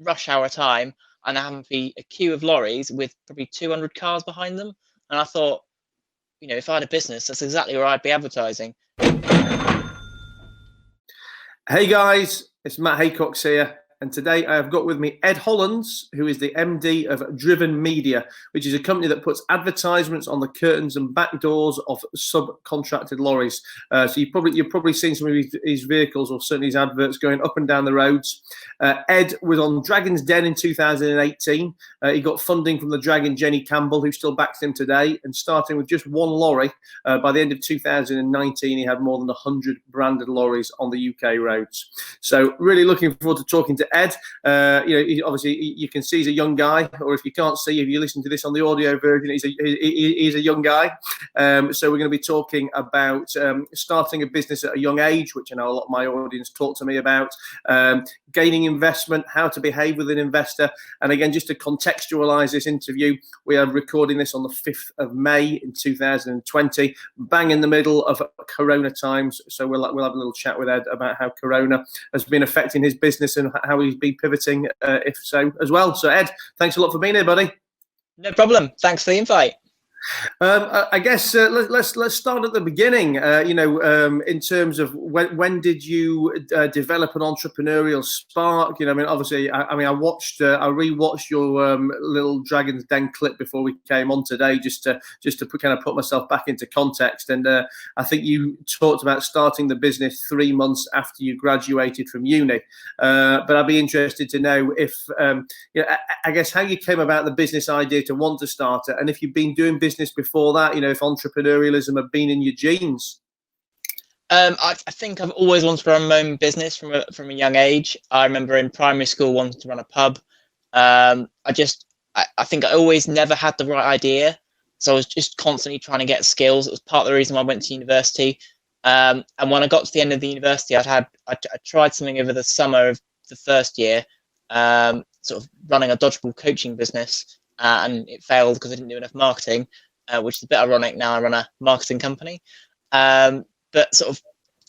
rush hour time, and there happened to be a queue of lorries with probably 200 cars behind them. And I thought, if I had a business, that's exactly where I'd be advertising. Hey guys, it's Matt Haycox here, and today I have got with me Ed Hollands, who is the MD of DrivenMedia, which is a company that puts advertisements on the curtains and back doors of subcontracted lorries. So you've probably seen some of his vehicles, or certainly his adverts, going up and down the roads. Ed was on Dragon's Den in 2018. He got funding from the Dragon, Jenny Campbell, who still backs him today. And starting with just one lorry, by the end of 2019, he had more than 100 branded lorries on the UK roads. So really looking forward to talking to Ed. Obviously you can see he's a young guy, or if you can't see, if you listen to this on the audio version, he's a young guy. So we're going to be talking about starting a business at a young age, which I know a lot of my audience talk to me about, gaining investment, how to behave with an investor. And again, just to contextualize this interview, we are recording this on the 5th of May in 2020, bang in the middle of Corona times. So we'll have a little chat with Ed about how Corona has been affecting his business and how he's been pivoting, if so, as well. So Ed, thanks a lot for being here, buddy. No problem. Thanks for the invite. I guess let's start at the beginning. In terms of when did you develop an entrepreneurial spark? I rewatched your little Dragon's Den clip before we came on today, just to put myself back into context. And I think you talked about starting the business 3 months after you graduated from uni. But I'd be interested to know if I guess how you came about the business idea to want to start it, and if you've been doing business before that, if entrepreneurialism had been in your genes. I think I've always wanted to run my own business from a young age. I remember in primary school wanting to run a pub. I think I always never had the right idea, so I was just constantly trying to get skills. It was part of the reason why I went to university. And when I got to the end of the university, I tried something over the summer of the first year, sort of running a dodgeball coaching business, and it failed because I didn't do enough marketing. Which is a bit ironic. Now I run a marketing company, but sort of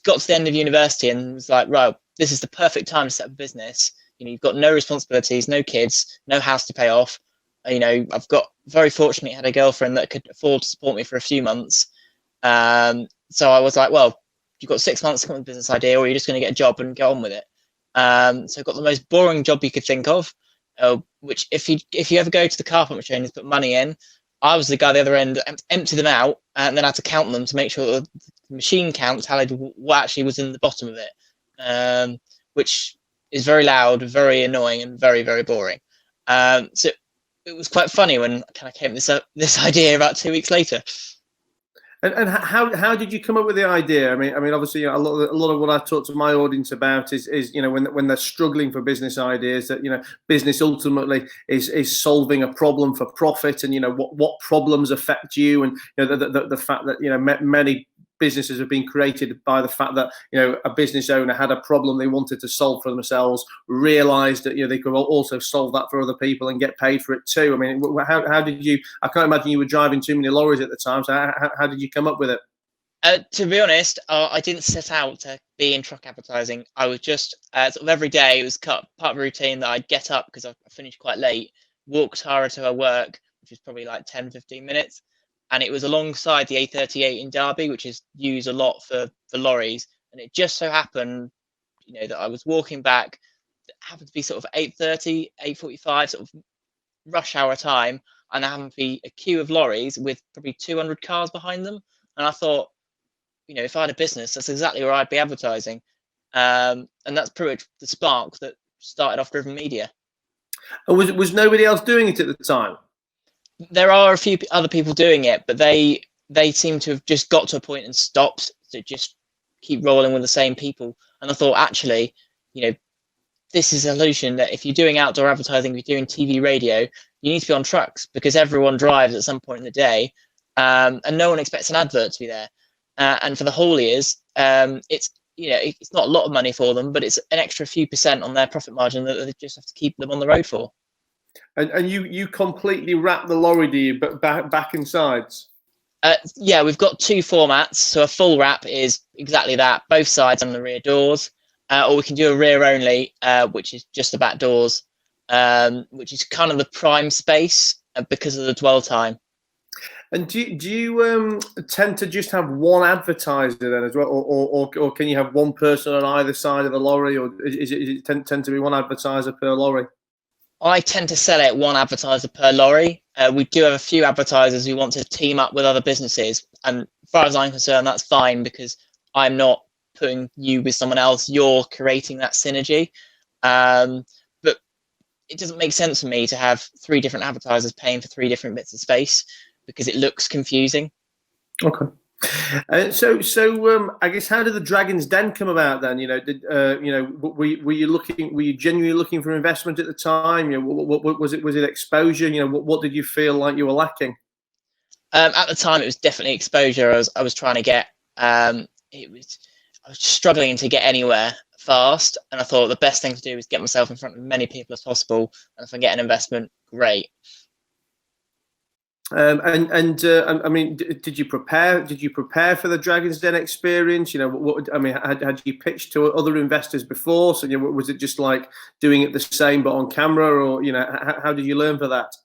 got to the end of university and was like, right, this is the perfect time to set up a business. You've got no responsibilities, no kids, no house to pay off. I've got very fortunately had a girlfriend that could afford to support me for a few months. So I was like, well, you've got 6 months to come up with a business idea, or you're just going to get a job and get on with it. So I got the most boring job you could think of, which if you ever go to the car park machine and put money in, I was the guy at the other end, empty them out, and then I had to count them to make sure that the machine count tallied what actually was in the bottom of it, which is very loud, very annoying, and very, very boring. So it was quite funny when I kind of came with this idea about 2 weeks later. And how did you come up with the idea? I mean, obviously, a lot of what I talk to my audience about is when they're struggling for business ideas, that business ultimately is solving a problem for profit, and what problems affect you, and the fact that many businesses have been created by the fact that a business owner had a problem they wanted to solve for themselves, realized that they could also solve that for other people and get paid for it too. I mean, how did you? I can't imagine you were driving too many lorries at the time. So how did you come up with it? To be honest, I didn't set out to be in truck advertising. I was just sort of every day, it was part of a routine that I'd get up because I finished quite late, walk Tara to her work, which was probably like 10-15 minutes. And it was alongside the A38 in Derby, which is used a lot for lorries. And it just so happened, that I was walking back. It happened to be sort of 8:30, 8:45, sort of rush hour time. And there happened to be a queue of lorries with probably 200 cars behind them. And I thought, if I had a business, that's exactly where I'd be advertising. And that's pretty much the spark that started off DrivenMedia. And was nobody else doing it at the time? There are a few other people doing it, but they seem to have just got to a point and stopped to just keep rolling with the same people. And I thought, actually, this is a solution that if you're doing outdoor advertising, if you're doing TV, radio, you need to be on trucks because everyone drives at some point in the day, and no one expects an advert to be there. And for the hauliers, it's not a lot of money for them, but it's an extra few percent on their profit margin that they just have to keep them on the road for. And you completely wrap the lorry, do you? But back and sides. Yeah, we've got two formats. So a full wrap is exactly that, both sides and the rear doors, or we can do a rear only, which is just the back doors. which is kind of the prime space because of the dwell time. And do you tend to just have one advertiser then as well, or can you have one person on either side of the lorry, or is it tend to be one advertiser per lorry? I tend to sell it one advertiser per lorry. We do have a few advertisers who want to team up with other businesses, and as far as I'm concerned, that's fine because I'm not putting you with someone else. You're creating that synergy. But it doesn't make sense for me to have 3 different advertisers paying for 3 different bits of space because it looks confusing. Okay. I guess, how did the Dragon's Den come about then? Were you genuinely looking for investment at the time? What was it? Was it exposure? What did you feel like you were lacking? At the time, it was definitely exposure. I was trying to get. I was struggling to get anywhere fast, and I thought the best thing to do is get myself in front of as many people as possible. And if I get an investment, great. I mean, did you prepare? Did you prepare for the Dragon's Den experience? Had you pitched to other investors before? So, was it just like doing it the same but on camera, or how did you learn for that?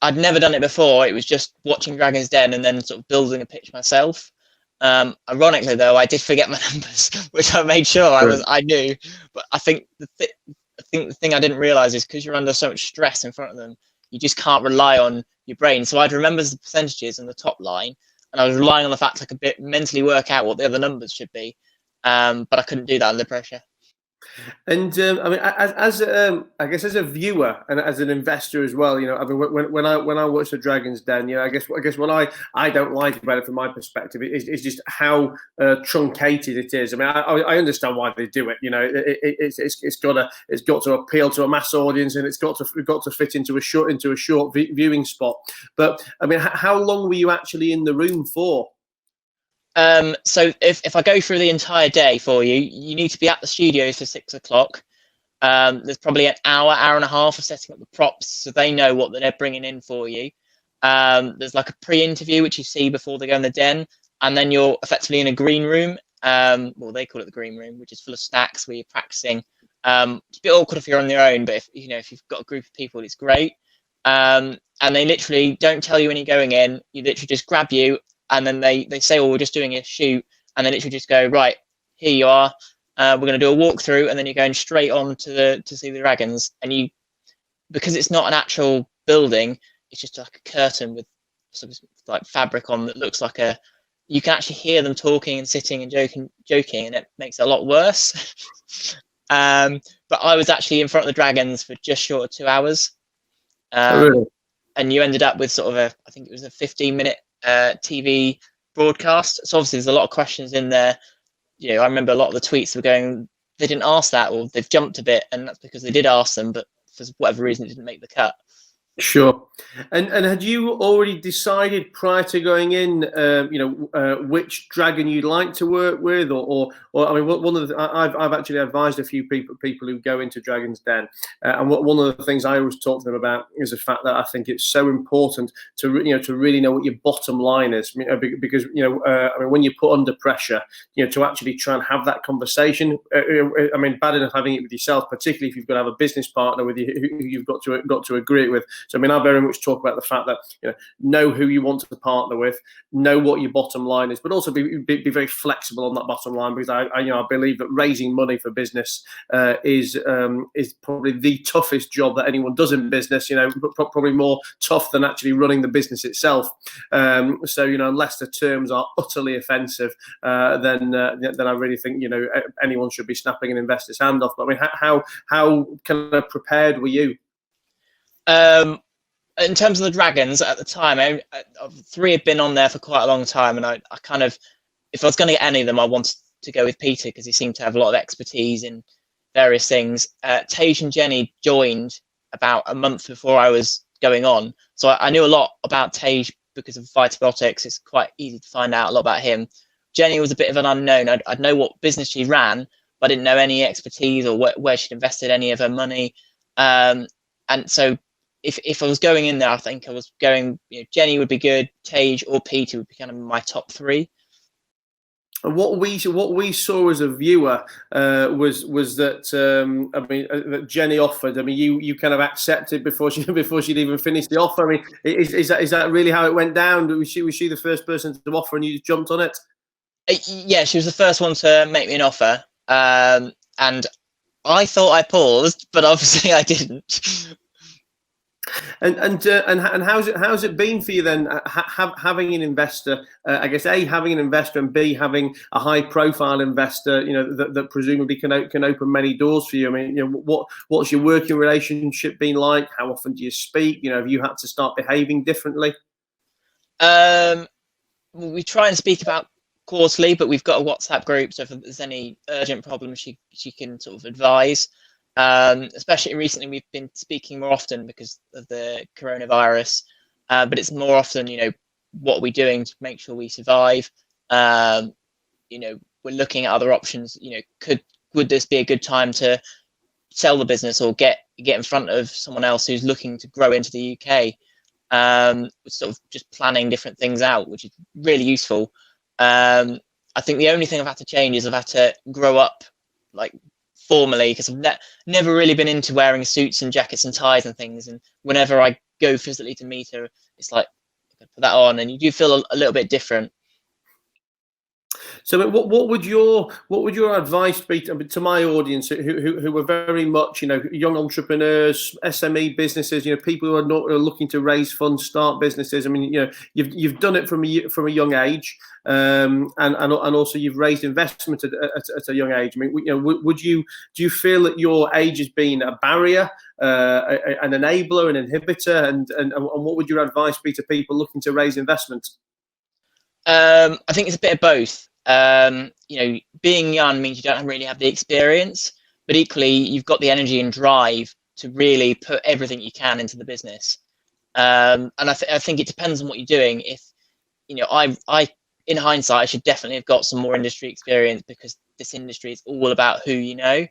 I'd never done it before. It was just watching Dragon's Den and then sort of building a pitch myself. Ironically, though, I did forget my numbers, which I made sure I knew. But I think the thing I didn't realize is because you're under so much stress in front of them, you just can't rely on your brain. So I'd remember the percentages in the top line, and I was relying on the fact I could mentally work out what the other numbers should be. But I couldn't do that under pressure. And I mean, I guess as a viewer and as an investor as well, I mean, when I watch the Dragon's Den, I guess what I don't like about it from my perspective is just how truncated it is. I mean, I understand why they do it. It's got to appeal to a mass audience, and it's got to fit into a short viewing spot. But I mean, how long were you actually in the room for? So if I go through the entire day for you, you need to be at the studio for 6 o'clock. There's probably an hour and a half of setting up the props so they know what they're bringing in for you. There's like a pre-interview, which you see before they go in the den, and then you're effectively in a green room. Well, they call it the green room, which is full of snacks where you're practicing. It's a bit awkward if you're on your own, but if you've got a group of people, it's great. And they literally don't tell you when you're going in. You literally just grab you. And then they say, "Oh, we're just doing a shoot," and then literally just go, "Right, here you are. We're going to do a walkthrough," and then you're going straight on to see the dragons. And because it's not an actual building, it's just like a curtain with sort of like fabric on that looks like you can actually hear them talking and sitting and joking, and it makes it a lot worse. But I was actually in front of the dragons for just short of 2 hours. Really? And you ended up with sort of I think it was a 15-minute TV broadcast. So obviously there's a lot of questions in there. I remember a lot of the tweets were going, they didn't ask that, or they've jumped a bit, and that's because they did ask them, but for whatever reason it didn't make the cut. Sure. And had you already decided prior to going in, which dragon you'd like to work with, or I mean, one of the I've actually advised a few people who go into Dragon's Den, and one of the things I always talk to them about is the fact that I think it's so important to really know what your bottom line is, because I mean, when you're put under pressure, to actually try and have that conversation. I mean, bad enough having it with yourself, particularly if you've got to have a business partner with you who you've got to agree with. So I mean, I very much talk about the fact that know who you want to partner with, know what your bottom line is, but also be very flexible on that bottom line, because I believe that raising money for business is probably the toughest job that anyone does in business. But probably more tough than actually running the business itself. So unless the terms are utterly offensive, then I really think anyone should be snapping an investor's hand off. But I mean, how kind of prepared were you? In terms of the dragons at the time, 3 had been on there for quite a long time, and I kind of, if I was going to get any of them, I wanted to go with Peter because he seemed to have a lot of expertise in various things. Tage and Jenny joined about a month before I was going on, so I knew a lot about Tage because of Vitibiotics. It's quite easy to find out a lot about him. Jenny was a bit of an unknown. I'd know what business she ran, but I didn't know any expertise or where she'd invested any of her money. And so if I was going in there, I think I was going, Jenny would be good, Tage or Peter would be kind of my top 3. And what we saw as a viewer was that that Jenny offered. I mean, you kind of accepted before she'd even finished the offer. I mean, is that really how it went down? Was she the first person to offer and you just jumped on it? Yeah, she was the first one to make me an offer, and I thought I paused, but obviously I didn't. And how's it been for you then, having an investor? I guess A, having an investor, and B, having a high profile investor, that presumably can open many doors for you. I mean, what's your working relationship been like? How often do you speak? Have you had to start behaving differently? We try and speak about quarterly, but we've got a WhatsApp group, so if there's any urgent problems, she can sort of advise. Especially recently, we've been speaking more often because of the coronavirus, but it's more often, what are we doing to make sure we survive? We're looking at other options. Would this be a good time to sell the business or get in front of someone else who's looking to grow into the UK? Sort of just planning different things out, which is really useful. I think the only thing I've had to change is I've had to grow up like formally, because I've never really been into wearing suits and jackets and ties and things. And whenever I go physically to meet her, it's like, I put that on, and you do feel a little bit different. So what would your advice be to my audience who are very much young entrepreneurs, SME businesses, people who are looking to raise funds, start businesses? I mean, you've done it from a young age, and also you've raised investment at a young age. I mean, do you feel that your age has been a barrier, an enabler, an inhibitor, and what would your advice be to people looking to raise investment? I think it's a bit of both. Being young means you don't really have the experience, but equally you've got the energy and drive to really put everything you can into the business. And I think it depends on what you're doing. If I in hindsight, I should definitely have got some more industry experience, because this industry is all about who you know.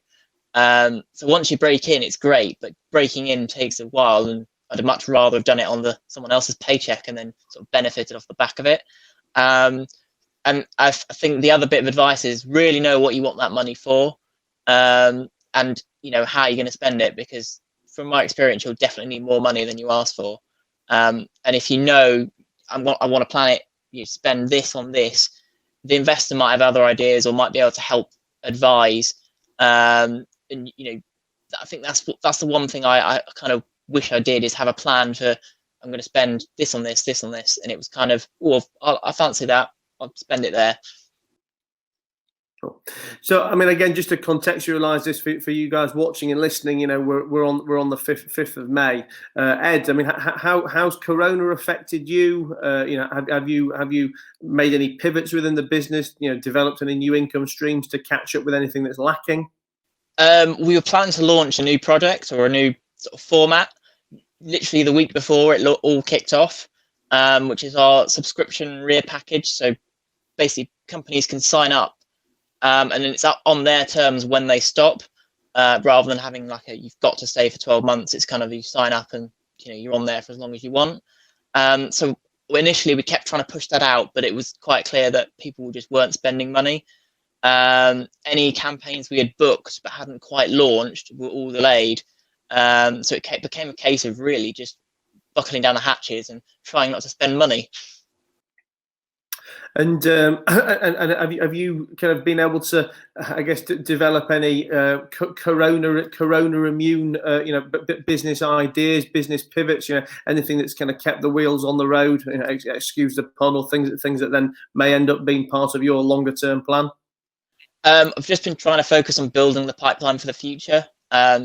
So once you break in, it's great, but breaking in takes a while, and I'd much rather have done it on someone else's paycheck and then sort of benefited off the back of it. And I think the other bit of advice is really know what you want that money for, and how you're going to spend it, because from my experience, you'll definitely need more money than you ask for. And if I want to plan it, you spend this on this, the investor might have other ideas or might be able to help advise. And I think that's the one thing I kind of wish I did, is have a plan for, I'm going to spend this on this, this on this, and it was kind of, I fancy that, I'll spend it there. Cool. So, I mean, again, just to contextualize this for you guys watching and listening, we're on the 5th of May. Ed, I mean, how's Corona affected you? Have you made any pivots within the business? Developed any new income streams to catch up with anything that's lacking? We were planning to launch a new product or a new sort of format literally the week before it all kicked off, which is our subscription rear package. So basically companies can sign up, and then it's up on their terms when they stop, rather than having like you've got to stay for 12 months. It's kind of, you sign up and you're on there for as long as you want. So initially we kept trying to push that out, but it was quite clear that people just weren't spending money. Any campaigns we had booked but hadn't quite launched were all delayed. So it became a case of really just buckling down the hatches and trying not to spend money. And have you kind of been able to, I guess, develop any corona immune, business ideas, business pivots, anything that's kind of kept the wheels on the road, excuse the pun, or things that then may end up being part of your longer term plan? I've just been trying to focus on building the pipeline for the future. A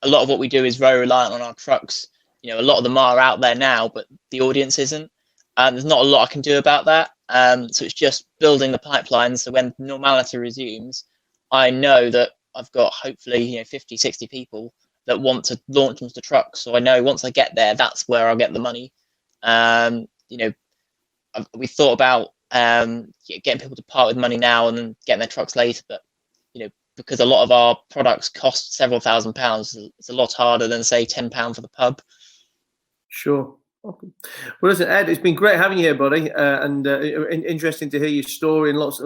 lot of what we do is very reliant on our trucks. A lot of them are out there now, but the audience isn't. There's not a lot I can do about that. So it's just building the pipeline. So when normality resumes, I know that I've got hopefully 50, 60 people that want to launch into trucks. So I know once I get there, that's where I'll get the money. We thought about getting people to part with money now and then getting their trucks later, but because a lot of our products cost several £1,000s, it's a lot harder than say £10 for the pub. Sure. Okay. Well, listen, Ed, it's been great having you here, buddy, and interesting to hear your story and lots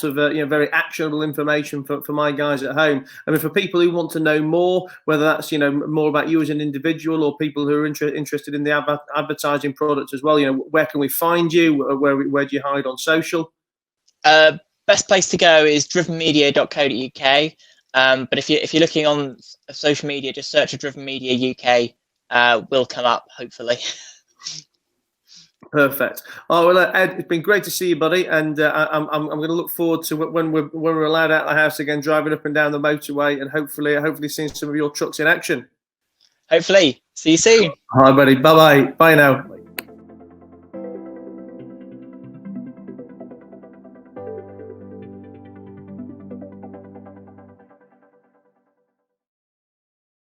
of very actionable information for my guys at home. I mean, for people who want to know more, whether that's more about you as an individual or people who are interested in the advertising products as well, where can we find you? Where do you hide on social? Best place to go is drivenmedia.co.uk. But if you're looking on social media, just search for Driven Media UK. Will come up, hopefully. Perfect. Oh well, Ed, it's been great to see you, buddy, and I'm going to look forward to when we're allowed out of the house again, driving up and down the motorway, and hopefully seeing some of your trucks in action. Hopefully. See you soon. Hi, buddy. Bye bye. Bye now.